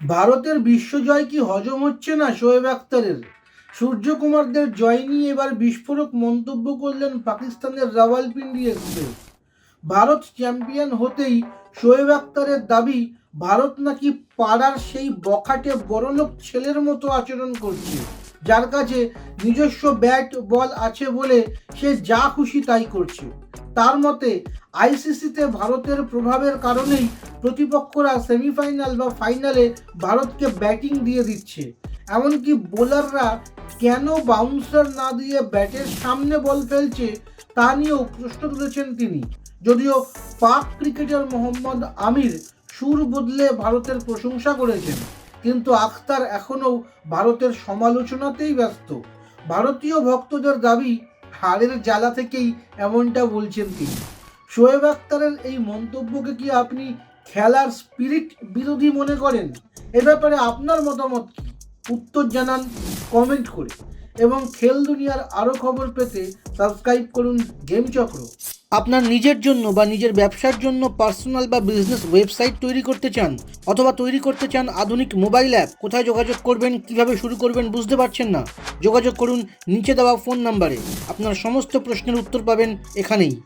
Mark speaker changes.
Speaker 1: ভারতের বিশ্বজয় কি হজম হচ্ছে না শোয়েব আখতারের? সূর্যকুমারদের জয় নিয়ে এবার বিস্ফোরক মন্তব্য করলেন পাকিস্তানের রাওয়ালপিন্ডি এক্সপ্রেস। ভারত চ্যাম্পিয়ন হতেই শোয়েব আখতারের দাবি, ভারত নাকি পাড়ার সেই বখাটে বড়লোক ছেলের মতো আচরণ করছে, যার কাছে নিজস্ব ব্যাট বল আছে বলে সে যা খুশি তাই করছে। তার মতে আইসিসিতে ভারতের প্রভাবের কারণেই প্রতিপক্ষরা সেমিফাইনাল বা ফাইনালে ভারতকে ব্যাটিং দিয়ে দিচ্ছে। এমনকি বোলাররা কেন বাউন্সার না দিয়ে ব্যাটের সামনে বল ফেলছে তা নিয়েও প্রশ্ন তুলেছেন তিনি। যদিও পাক ক্রিকেটার মোহাম্মদ আমির সুর বদলে ভারতের প্রশংসা করেছেন, কিন্তু আখতার এখনও ভারতের সমালোচনাতেই ব্যস্ত। ভারতীয় ভক্তদের দাবি, হারের জ্বালা থেকেই এমনটা বলছেন তিনি। শোয়েব আখতারের এই মন্তব্যকে কি আপনি খেলার স্পিরিট বিরোধী মনে করেন? এ ব্যাপারে আপনার মতামত কি? উত্তর জানান কমেন্ট করে। এবং খেল দুনিয়ার আরও খবর পেতে সাবস্ক্রাইব করুন গেম চক্র। আপনার নিজের জন্য বা নিজের ব্যবসার জন্য পার্সোনাল বা বিজনেস ওয়েবসাইট তৈরি করতে চান, অথবা তৈরি করতে চান আধুনিক মোবাইল অ্যাপ, কোথায় যোগাযোগ করবেন, কিভাবে শুরু করবেন বুঝতে পারছেন না? যোগাযোগ করুন নিচে দেওয়া ফোন নাম্বারে। আপনার সমস্ত প্রশ্নের উত্তর পাবেন এখানেই।